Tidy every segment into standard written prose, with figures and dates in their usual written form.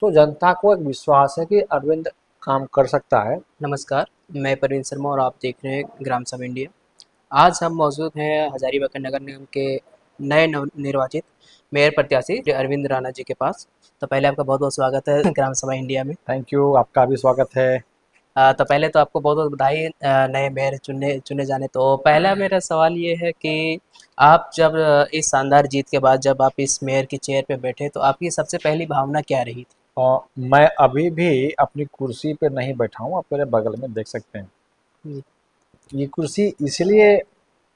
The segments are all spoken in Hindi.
तो जनता को एक विश्वास है कि अरविंद काम कर सकता है। नमस्कार, मैं प्रवीण शर्मा और आप देख रहे हैं ग्राम सभा इंडिया। आज हम मौजूद हैं हजारीबाग नगर निगम के नए निर्वाचित मेयर प्रत्याशी अरविंद राणा जी के पास। तो पहले आपका बहुत बहुत स्वागत है ग्राम सभा इंडिया में। थैंक यू, आपका भी स्वागत है। तो पहले तो आपको बहुत बहुत बधाई नए मेयर चुने चुने जाने। तो पहला मेरा सवाल ये है कि आप जब इस शानदार जीत के बाद जब आप इस मेयर की चेयर पे बैठे तो आपकी सबसे पहली भावना क्या रही थी? और मैं अभी भी अपनी कुर्सी पे नहीं बैठा हूँ, आप मेरे बगल में देख सकते हैं। जी ये कुर्सी इसलिए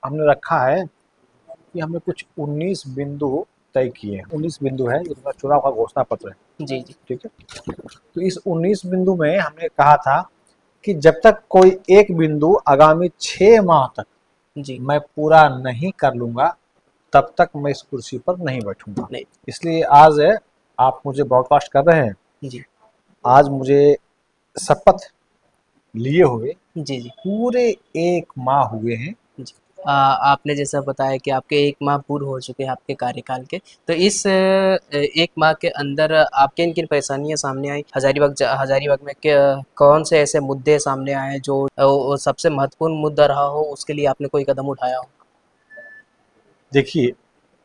हमने रखा है कि हमने कुछ 19 बिंदु तय किए हैं। 19 बिंदु है, ये मेरा चुनाव का घोषणा पत्र है। जी जी ठीक है, तो इस 19 बिंदु में हमने कहा था कि जब तक कोई एक बिंदु आगामी 6 माह तक जी। मैं पूरा नहीं कर लूंगा, तब तक मैं इस कुर्सी पर नहीं बैठूंगा। नहीं। इसलिए आज आप मुझे ब्रॉडकास्ट कर रहे हैं। जी आज मुझे शपथ लिए हुए जी जी पूरे 1 माह हुए हैं। जी। आपने जैसा बताया कि आपके 1 माह पूर्ण हो चुके हैं आपके कार्यकाल के। तो इस 1 माह के अंदर आप किन-किन परेशानियाँ सामने आई? हज़ारीबाग में कौन से ऐसे मुद्दे सामने आए जो वो सबसे महत्वपूर्ण मुद्दा रहा हो, उसके लिए आपने कोई कदम उठाया हो? देखिए,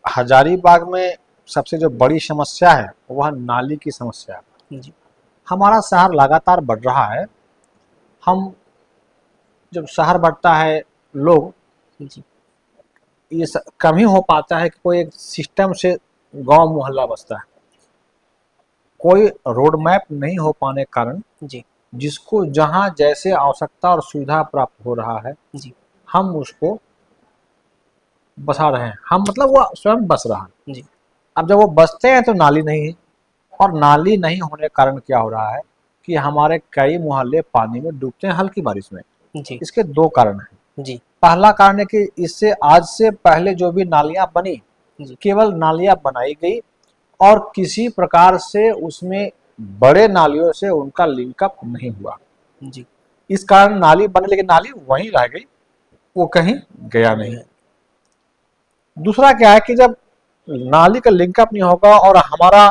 हजारीबाग में सबसे जो बड़ी समस्या है वह नाली की समस्या है। जी, हमारा शहर लगातार बढ़ रहा है। हम जब शहर बढ़ता है, लोग जी, कम ही हो पाता है कि कोई एक सिस्टम से गांव मोहल्ला बसता है। कोई रोड मैप नहीं हो पाने के कारण जी, जिसको जहां जैसे आवश्यकता और सुविधा प्राप्त हो रहा है, जी, हम उसको बसा रहे हैं। हम मतलब वो स्वयं बस रहा है। जी, अब जब वो बसते हैं तो नाली नहीं है, और नाली नहीं होने के कारण क्या हो रहा है कि हमारे कई मोहल्ले पानी में डूबते हैं हल्की बारिश में। जी, इसके 2 कारण हैं। जी, पहला कारण है कि इससे आज से पहले जो भी नालियां बनी, जी, केवल नालियां बनाई गई और किसी प्रकार से उसमें बड़े नालियों से उनका लिंकअप नहीं हुआ। जी, इस कारण नाली बनी लेकिन नाली वहीं रह गई, वो कहीं गया नहीं। दूसरा क्या है कि जब नाली का लिंकअप नहीं होगा और हमारा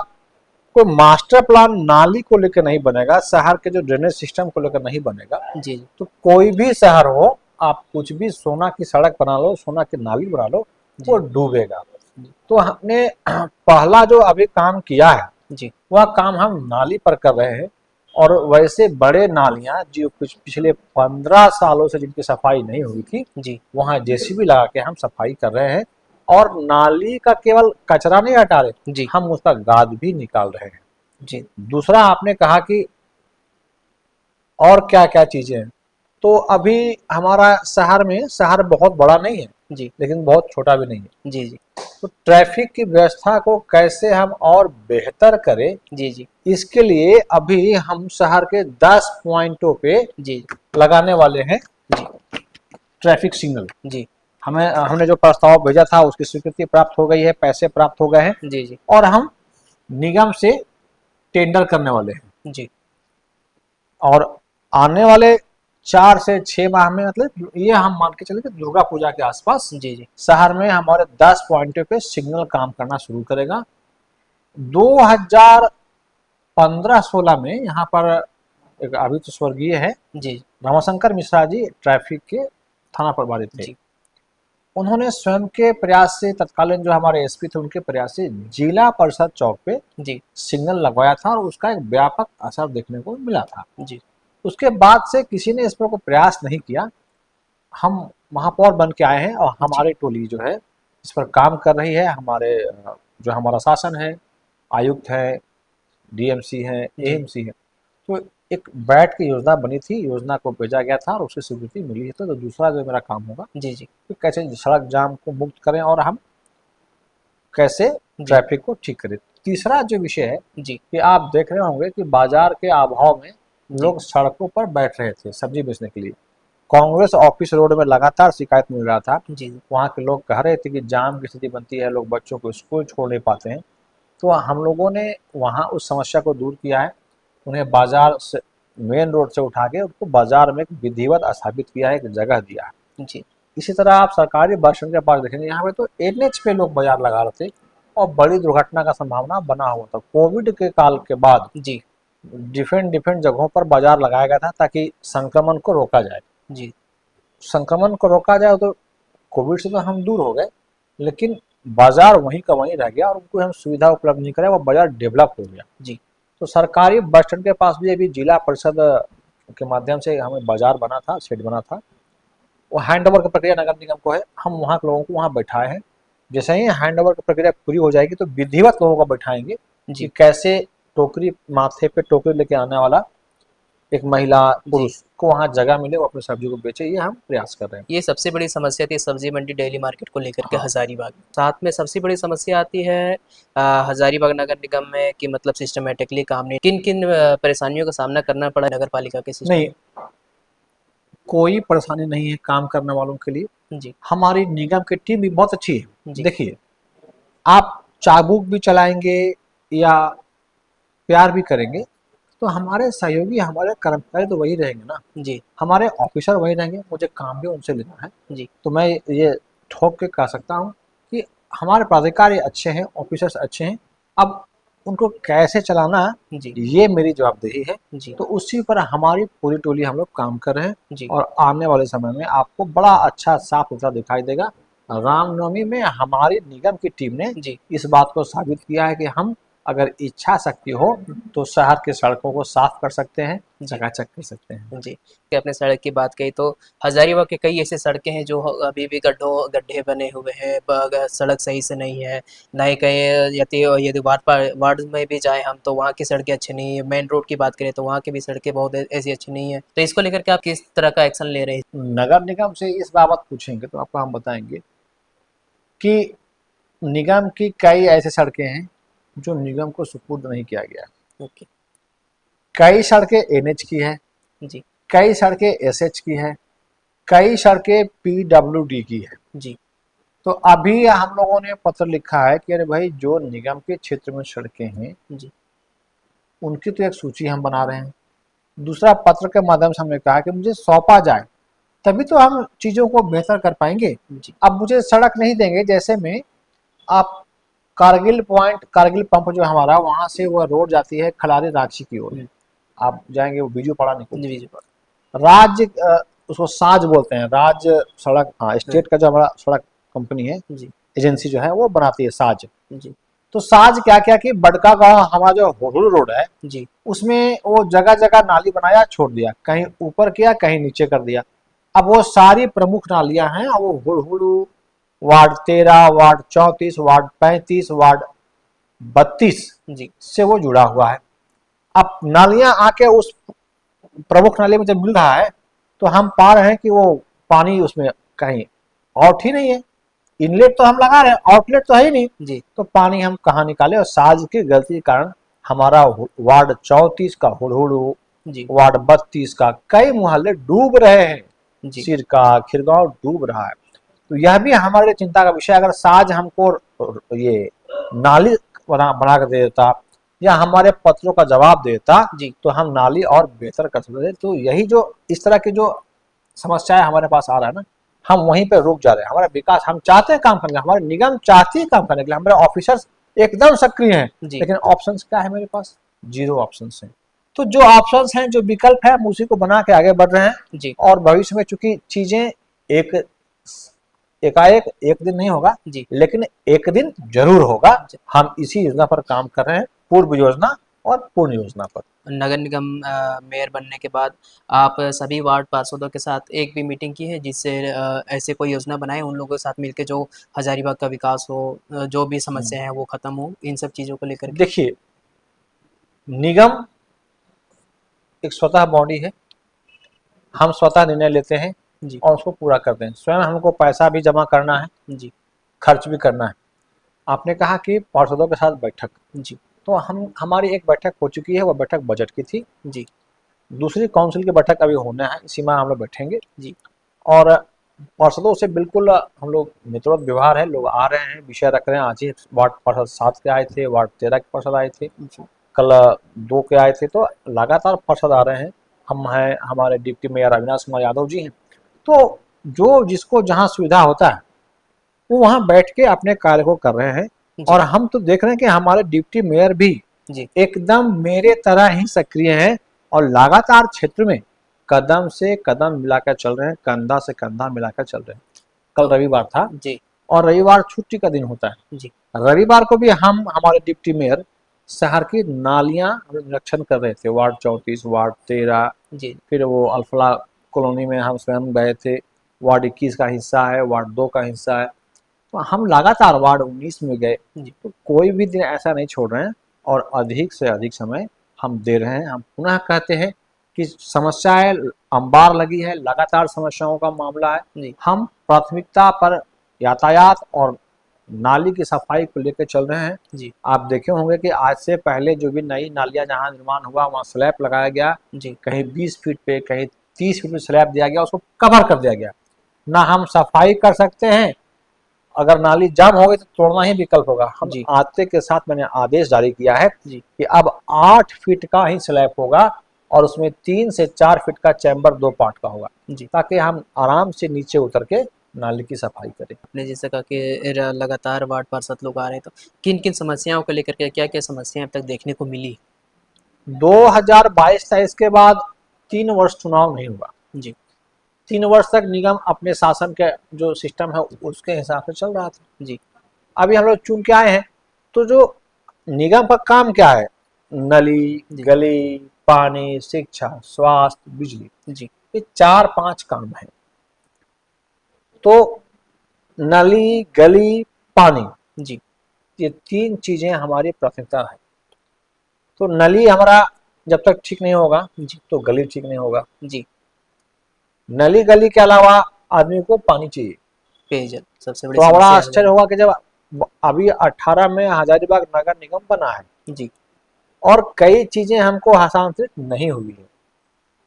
कोई मास्टर प्लान नाली को लेकर नहीं बनेगा, शहर के जो ड्रेनेज सिस्टम को लेकर नहीं बनेगा, जी, तो कोई भी शहर हो, आप कुछ भी सोना की सड़क बना लो, सोना की नाली बना लो, वो जी, डूबेगा। जी, तो हमने पहला जो अभी काम किया है जी, वह काम हम नाली पर कर रहे हैं। और वैसे बड़े नालियां जो कुछ पिछले 15 सालों से जिनकी सफाई नहीं हुई थी, जी, वहां जेसीबी लगा के हम सफाई कर रहे हैं। और नाली का केवल कचरा नहीं हटा रहे, जी, हम उसका गाद भी निकाल रहे हैं। जी, दूसरा आपने कहा कि और क्या क्या चीजें हैं, तो अभी हमारा शहर बहुत बड़ा नहीं है, जी, लेकिन बहुत छोटा भी नहीं है। जी, जी, तो ट्रैफिक की व्यवस्था को कैसे हम और बेहतर करें, जी, जी, इसके लिए अभी हम शहर के 10 पॉइंटों पे जी, लगाने वाले हैं जी, ट्रैफिक सिग्नल। जी, हमने जो प्रस्ताव भेजा था उसकी स्वीकृति प्राप्त हो गई है, पैसे प्राप्त हो गए हैं, जी, जी, और हम निगम से टेंडर करने वाले हैं। जी, और आने वाले 4 से 6 माह में, मतलब ये हम मान के चले कि दुर्गा पूजा के आसपास जी, जी, शहर में हमारे 10 पॉइंटों पे सिग्नल काम करना शुरू करेगा। 2015-16 में यहाँ पर एक अभी तो स्वर्गीय है जी, रमाशंकर मिश्रा जी ट्रैफिक के थाना प्रभारी थे। जी, उन्होंने स्वयं के प्रयास से, तत्कालीन जो हमारे एसपी थे उनके प्रयास से जिला परिषद चौक पे जी, सिग्नल लगवाया था और उसका एक व्यापक असर देखने को मिला था। जी, उसके बाद से किसी ने इस पर कोई प्रयास नहीं किया। हम महापौर बन के आए हैं और जी, हमारी टोली जो है इस पर काम कर रही है। हमारे जो हमारा शासन है, आयुक्त है, डीएमसी है, जी, एएमसी है, तो एक बैठ के योजना बनी थी, योजना को भेजा गया था और उसकी स्वीकृति मिली है। तो दूसरा जो मेरा काम होगा जी, जी, कि कैसे सड़क जाम को मुक्त करें और हम कैसे जी, ट्रैफिक को ठीक करें। तीसरा जो विषय है जी, कि आप देख रहे होंगे कि बाजार के अभाव में जी, लोग सड़कों पर बैठ रहे थे सब्जी बेचने के लिए। कांग्रेस ऑफिस रोड में लगातार शिकायत मिल रहा था। जी, वहाँ के लोग कह रहे थे कि जाम की स्थिति बनती है, लोग बच्चों को स्कूल छोड़ नहीं पाते हैं। तो हम लोगों ने वहाँ उस समस्या को दूर किया है। उन्हें बाजार से, मेन रोड से उठा के उनको बाजार में एक विधिवत स्थापित किया है, एक जगह दिया है। जी, इसी तरह आप सरकारी बस स्टैंड के पास देखेंगे, यहाँ पे तो एनएच पे लोग बाजार लगा रहे थे और बड़ी दुर्घटना का संभावना बना हुआ था। कोविड के काल के बाद जी डिफरेंट डिफरेंट जगहों पर बाजार लगाया गया था ताकि संक्रमण को रोका जाए। जी संक्रमण को रोका जाए तो कोविड से तो हम दूर हो गए, लेकिन बाजार वहीं का वहीं रह गया और उनको हम सुविधा उपलब्ध नहीं कराए, वो बाजार डेवलप हो गया। जी तो सरकारी बस स्टैंड के पास भी अभी जिला परिषद के माध्यम से हमें बाजार बना था, शेड बना था। वो हैंड ओवर की प्रक्रिया नगर निगम को है, हम वहाँ के लोगों को वहाँ बैठाए हैं। जैसे ही हैंड ओवर की प्रक्रिया पूरी हो जाएगी तो विधिवत लोगों को बैठाएंगे कि जी कैसे टोकरी, माथे पे टोकरी लेके आने वाला एक महिला जी पुरुष को वहाँ जगह मिले, वो अपनी सब्जी को बेचे, ये हम प्रयास कर रहे हैं। ये सबसे बड़ी समस्या थी सब्जी मंडी डेली मार्केट को लेकर के हाँ। हजारीबाग। साथ में सबसे बड़ी समस्या आती है हजारीबाग नगर निगम में कि मतलब सिस्टमेटिकली काम नहीं, किन किन परेशानियों का सामना करना पड़ा नगर पालिका के सिस्टम? नहीं, कोई परेशानी नहीं है काम करने वालों के लिए। जी हमारी निगम की टीम भी बहुत अच्छी है। जी देखिए, आप चाबुक भी चलाएंगे या प्यार भी करेंगे तो हमारे सहयोगी, हमारे कर्मचारी तो वही रहेंगे ना, जी हमारे ऑफिसर वही रहेंगे। मुझे काम भी उनसे लेना है, जी तो मैं ये ठोक के कह सकता हूँ कि हमारे प्राधिकारी अच्छे हैं, ऑफिसर्स अच्छे हैं। अब उनको कैसे चलाना है, जी ये मेरी जवाबदेही है। जी तो उसी पर हमारी पूरी टोली हम लोग काम कर रहे हैं जी और आने वाले समय में आपको बड़ा अच्छा साफ सुथरा दिखाई देगा। रामनवमी में हमारी निगम की टीम ने जी इस बात को साबित किया है कि हम अगर इच्छा शक्ति हो तो शहर के सड़कों को साफ कर सकते हैं, जी चकाचक कर सकते हैं। जी कि आपने सड़क की बात कही तो हजारीबाग के कई ऐसे सड़कें हैं जो अभी भी गड्ढे बने हुए हैं, सड़क सही से नहीं है, ना ही कहीं यदि वार्ड में भी जाए हम तो वहाँ की सड़कें अच्छी नहीं है। मेन रोड की बात करें तो वहाँ की भी सड़कें बहुत ऐसी अच्छी नहीं है। तो इसको लेकर के आप किस तरह का एक्शन ले रहे हैं? नगर निगम से इस बाबत पूछेंगे तो आपको हम बताएंगे कि निगम की कई ऐसी सड़कें हैं जो निगम को सुपुर्द नहीं किया गया है। ओके कई सड़कें एनएच की है, जी कई सड़कें एसएच की है, कई सड़कें पीडब्ल्यूडी की है। जी तो अभी हम लोगों ने पत्र लिखा है कि अरे भाई, जो निगम के क्षेत्र में सड़कें हैं जी उनकी तो एक सूची हम बना रहे हैं। दूसरा, पत्र के माध्यम से हमने कहा कि मुझे सौंपा जाए, तभी तो हम चीज़ों को बेहतर कर पाएंगे। जी अब मुझे सड़क नहीं देंगे, जैसे में आप कारगिल पॉइंट, कारगिल पंप जो हमारा, वहाँ से वो रोड जाती है खलारी रांची की ओर, आप जाएंगे वो बीजू पड़ा निकल जी जी राज्य, उसको साज बोलते हैं, राज्य सड़क, हाँ, स्टेट का जो हमारा सड़क कंपनी है, जी एजेंसी जो है वो बनाती है साज। जी तो साज क्या क्या कि बड़का गांव हमारा जो होटल रोड है जी उसमें वो जगह जगह नाली बनाया, छोड़ दिया, कहीं ऊपर किया कहीं नीचे कर दिया। अब वो सारी प्रमुख नालियां हैं और वो हुड़हुड़ू वार्ड 13, वार्ड 34, वार्ड 35, वार्ड 32 जी से वो जुड़ा हुआ है। अब नालियां आके उस प्रमुख नाली में जब मिल रहा है तो हम पा रहे हैं कि वो पानी उसमें कहीं आउट ही नहीं है। इनलेट तो हम लगा रहे हैं, आउटलेट तो है ही नहीं, जी तो पानी हम कहाँ निकाले। और साज की गलती के कारण हमारा वार्ड 34 का हुड़हुड़ू, जी वार्ड 32 का कई मोहल्ले डूब रहे हैं, जी सिरका, खिरगांव डूब रहा है। तो यह भी हमारे लिए चिंता का विषय है। अगर साज हमको ये नाली बना कर दे देता या हमारे पत्रों का जवाब देता जी तो हम नाली और बेहतर कर सकते थे। तो यही जो इस तरह की जो समस्याएं हमारे पास आ रहा है ना, हम वहीं पे रुक जा रहे हैं। हमारा विकास, हम चाहते हैं काम करने, हमारी निगम चाहती है काम करने के लिए, हमारे ऑफिसर्स एकदम सक्रिय हैं, जी लेकिन ऑप्शंस क्या है मेरे पास? जीरो ऑप्शंस हैं। तो जो ऑप्शंस हैं, जो विकल्प है, हम उसी को बना के आगे बढ़ रहे हैं। जी और भविष्य में चूंकि चीजें एकाएक एक दिन नहीं होगा, जी लेकिन एक दिन जरूर होगा। जी। हम इसी योजना पर काम कर रहे हैं, पूर्व योजना और पूर्ण योजना पर। नगर निगम मेयर बनने के बाद आप सभी वार्ड पार्षदों के साथ एक भी मीटिंग की है जिससे ऐसे कोई योजना बनाए उन लोगों के साथ मिलकर जो हजारीबाग का विकास हो, जो भी समस्या है वो खत्म हो, इन सब चीज़ों को लेकर के? देखिए, निगम एक स्वतः बॉडी है, हम स्वतः निर्णय लेते हैं जी और उसको पूरा करते हैं। स्वयं हमको पैसा भी जमा करना है, जी खर्च भी करना है। आपने कहा कि पार्षदों के साथ बैठक, जी तो हमारी एक बैठक हो चुकी है, वह बैठक बजट की थी। जी दूसरी काउंसिल की बैठक अभी होना है, इसी माह हम लोग बैठेंगे। जी और पार्षदों से बिल्कुल हम लोग मित्रवत व्यवहार है, लोग आ रहे हैं, विषय रख रहे हैं। आज ही वार्ड पार्षद 7 के आए थे, वार्ड 13 के पार्षद आए थे, जी कल 2 के आए थे। तो लगातार पार्षद आ रहे हैं। हम हैं, हमारे डिप्टी मेयर अविनाश कुमार यादव जी हैं। तो जो जिसको जहाँ सुविधा होता है वो वहाँ बैठ के अपने कार्य को कर रहे हैं। जी और हम तो देख रहे हैं कि हमारे डिप्टी मेयर भी जी एकदम मेरे तरह ही सक्रिय हैं और लगातार क्षेत्र में कदम से कदम मिलाकर चल रहे हैं, कंधा से कंधा मिलाकर चल रहे हैं। कल तो रविवार था जी और रविवार छुट्टी का दिन होता है। जी रविवार को भी हम हमारे डिप्टी मेयर शहर की नालियां निरीक्षण कर रहे थे, वार्ड 34, वार्ड 13, जी फिर वो अल्फला कॉलोनी में हम स्वयं गए थे, वार्ड 21 का हिस्सा है, वार्ड 2 का हिस्सा है, तो हम लगातार वार्ड 19 में गए। जी तो कोई भी दिन ऐसा नहीं छोड़ रहे हैं और अधिक से अधिक समय हम दे रहे हैं। हम पुनः कहते हैं कि समस्याएं अंबार लगी है, लगातार समस्याओं का मामला है। जी हम प्राथमिकता पर यातायात और नाली की सफाई को लेकर चल रहे हैं। जी आप देखे होंगे कि आज से पहले जो भी नई नालियां जहां निर्माण हुआ वहां स्लैब लगाया गया, जी कहीं 20 फीट पे, कहीं 30 फीट पे स्लैब दिया गया, उसको कवर कर दिया गया। ना हम सफाई कर सकते हैं, अगर नाली जाम हो गई तो तोड़ना ही विकल्प होगा। हम जी आते के साथ मैंने आदेश जारी किया है जी कि अब 8 फीट का ही स्लैब होगा और उसमें 3 से 4 फीट का चैम्बर 2 पार्ट का होगा, जी ताकि हम आराम से नीचे उतर के नाली की सफाई करें। आपने जैसे कहा कि लगातार वार्ड पार्षद लोग आ रहे हैं, तो किन किन समस्याओं को लेकर के क्या क्या समस्याएं अब तक देखने को मिली? 2022-23 के बाद 3 वर्ष चुनाव नहीं हुआ। जी 3 वर्ष तक निगम अपने शासन के जो सिस्टम है उसके हिसाब से चल रहा था। जी अभी हम लोग चुन के आए हैं, तो जो निगम का काम क्या है, नली, जी गली, पानी, शिक्षा, स्वास्थ्य, बिजली, जी ये 4-5 काम हैं। तो नली, गली, पानी, जी ये 3 चीजें हमारी प्राथमिकता है। तो नली हमारा जब तक ठीक नहीं होगा जी तो गली ठीक नहीं होगा। जी नली गली के अलावा आदमी को पानी चाहिए। पेयजल सबसे बड़ी तो बड़ा समस्या आश्चर्य होगा कि जब अभी 18 में हजारीबाग नगर निगम बना है है। जी और कई चीजें हमको हस्तांतरित नहीं हुई है।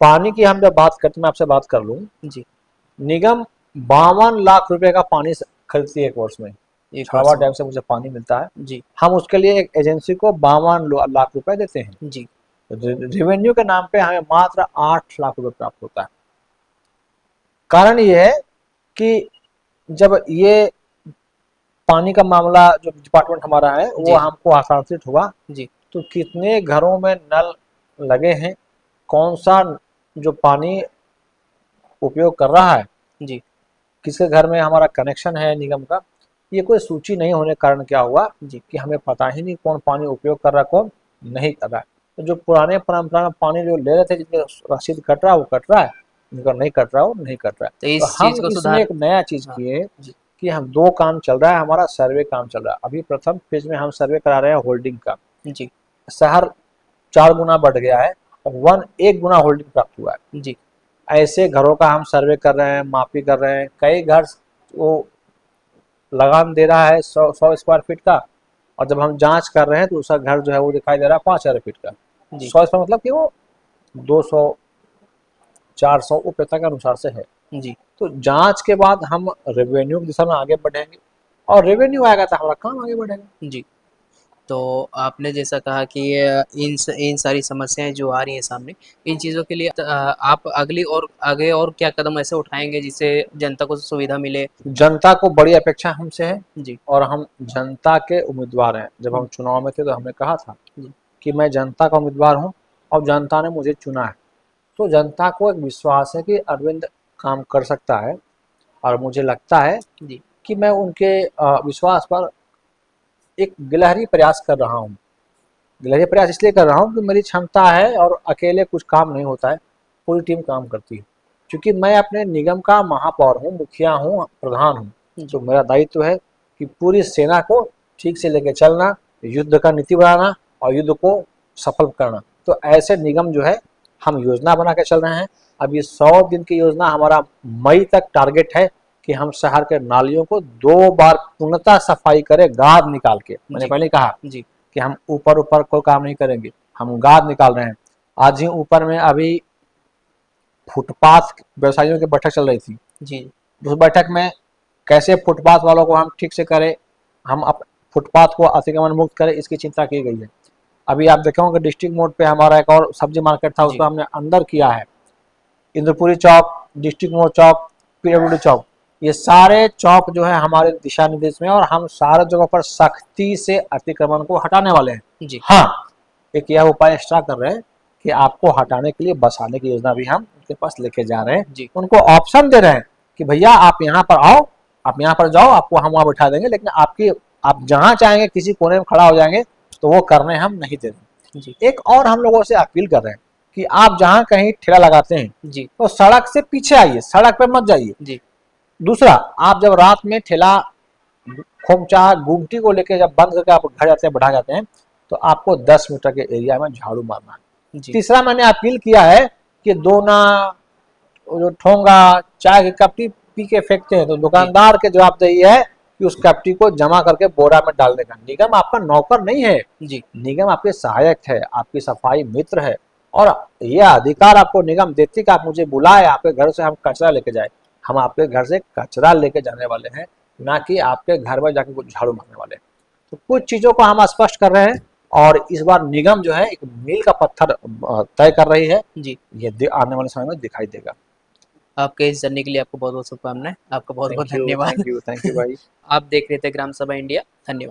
पानी की हम जब बात करते, मैं आपसे बात कर लूं, जी निगम 52 लाख रुपए का पानी खरीदती है एक वर्ष में। एक छावा वर्ष में डैम से मुझे पानी मिलता है, जी हम उसके लिए एक एजेंसी को 52 लाख रुपए देते हैं। जी रेवेन्यू के नाम पे हमें मात्र 8 लाख रुपए प्राप्त होता है। कारण ये है कि जब ये पानी का मामला जो डिपार्टमेंट हमारा है जी वो हमको हस्तांतरित हुआ, जी तो कितने घरों में नल लगे हैं, कौन सा जो पानी उपयोग कर रहा है, जी किसके घर में हमारा कनेक्शन है निगम का, ये कोई सूची नहीं होने के कारण क्या हुआ जी कि हमें पता ही नहीं कौन पानी उपयोग कर रहा है, कौन नहीं कर रहा है। तो जो पुराने परंपरा में पानी जो ले रहे थे, जिनके रसीद कट रहा है वो कट रहा है, जिनका नहीं कट रहा है वो नहीं कट रहा है। तो तो इस हम चीज को इसमें सुधार। एक नया चीज हाँ किए जी कि हम 2 काम चल रहा है, हमारा सर्वे काम चल रहा है। अभी प्रथम फेज में हम सर्वे करा रहे हैं होल्डिंग का। जी शहर 4 गुना बढ़ गया है और 1 गुना होल्डिंग प्राप्त हुआ है। जी ऐसे घरों का हम सर्वे कर रहे हैं, मापी कर रहे हैं। कई घर वो लगान दे रहा है 100 स्क्वायर फीट का, और जब हम जांच कर रहे हैं तो उसका घर जो है वो दिखाई दे रहा है 5000 फीट का। जी 100 स्क्वायर मतलब कि वो 200, 400 उपलब्धता के अनुसार से है। जी तो जांच के बाद हम रेवेन्यू की दिशा में आगे बढ़ेंगे और रेवेन्यू आएगा तो हमारा काम आगे बढ़ेगा। जी तो आपने जैसा कहा कि इन सारी समस्याएं जो आ रही हैं सामने, इन चीज़ों के लिए आप अगली और आगे और क्या कदम ऐसे उठाएंगे जिससे जनता को सुविधा मिले? जनता को बड़ी अपेक्षा हमसे है जी और हम जनता के उम्मीदवार हैं। जब हम चुनाव में थे तो हमने कहा था जी कि मैं जनता का उम्मीदवार हूं और जनता ने मुझे चुना है। तो जनता को एक विश्वास है कि अरविंद काम कर सकता है और मुझे लगता है जी कि मैं उनके विश्वास पर एक गिलहरी प्रयास कर रहा हूँ। गिलहरी प्रयास इसलिए कर रहा हूँ कि मेरी क्षमता है और अकेले कुछ काम नहीं होता है, पूरी टीम काम करती है। क्योंकि मैं अपने निगम का महापौर हूँ, मुखिया हूँ, प्रधान हूँ, जी तो मेरा दायित्व है कि पूरी सेना को ठीक से लेकर चलना, युद्ध का नीति बनाना और युद्ध को सफल करना। तो ऐसे निगम जो है हम योजना बना के चल रहे हैं। अब ये 100 दिन की योजना हमारा मई तक टारगेट है कि हम शहर के नालियों को 2 बार पूर्णतः सफाई करें, गाद निकाल के। मैंने जी पहले कहा जी कि हम ऊपर ऊपर कोई काम नहीं करेंगे, हम गाद निकाल रहे हैं। आज ही ऊपर में अभी फुटपाथ व्यवसायियों की बैठक चल रही थी। जी उस बैठक में कैसे फुटपाथ वालों को हम ठीक से करें, हम फुटपाथ को अतिक्रमण मुक्त करें, इसकी चिंता की गई है। अभी आप देखे होंगे डिस्ट्रिक्ट मोड पे हमारा एक और सब्जी मार्केट था, जी उसको हमने अंदर किया है। इंद्रपुरी चौक, डिस्ट्रिक्ट मोड चौक, पीडब्ल्यूडी चौक, ये सारे चौक जो है हमारे दिशा निर्देश में, और हम सारे जगहों पर सख्ती से अतिक्रमण को हटाने वाले हैं। जी हाँ, एक यह उपाय एक्स्ट्रा कर रहे हैं कि आपको हटाने के लिए बसाने की योजना भी हम उनके पास लेके जा रहे हैं। जी उनको ऑप्शन दे रहे हैं कि भैया आप यहाँ पर आओ, आप यहाँ पर जाओ, आपको हम वहाँ बैठा देंगे, लेकिन आप जहाँ चाहेंगे किसी कोने में खड़ा हो जाएंगे तो वो करने हम नहीं दे रहे। जी एक और हम लोगों से अपील कर रहे हैं कि आप जहाँ कहीं ठेला लगाते हैं जी तो सड़क से पीछे आइए, सड़क पे मत जाइए। जी दूसरा, आप जब रात में ठेला खोमचा गुमटी को लेके जब बंद करके आप घर जाते हैं, बढ़ा जाते हैं, तो आपको 10 मीटर के एरिया में झाड़ू मारना है। जी तीसरा, मैंने अपील किया है कि दोना, जो ठोंगा, चाय की कपटी पी के फेंकते हैं तो दुकानदार के जवाबदेही है कि उस कपटी को जमा करके बोरा में डालने का। निगम आपका नौकर नहीं है, जी निगम आपके सहायक है, आपकी सफाई मित्र है, और यह अधिकार आपको निगम देती कि आप मुझे बुलाए, आपके घर से हम कचरा लेके जाए। हम आपके घर से कचरा लेके जाने वाले हैं, ना कि आपके घर में जाके कुछ झाड़ू मारने वाले हैं। तो कुछ चीजों को हम स्पष्ट कर रहे हैं, और इस बार निगम जो है एक मील का पत्थर तय कर रही है। जी ये आने वाले समय में दिखाई देगा। आपके इस जर्नी के लिए आपको बहुत बहुत शुभकामनाएं। आपका बहुत बहुत धन्यवाद। थैंक यू भाई। आप देख रहे थे ग्राम सभा इंडिया। धन्यवाद।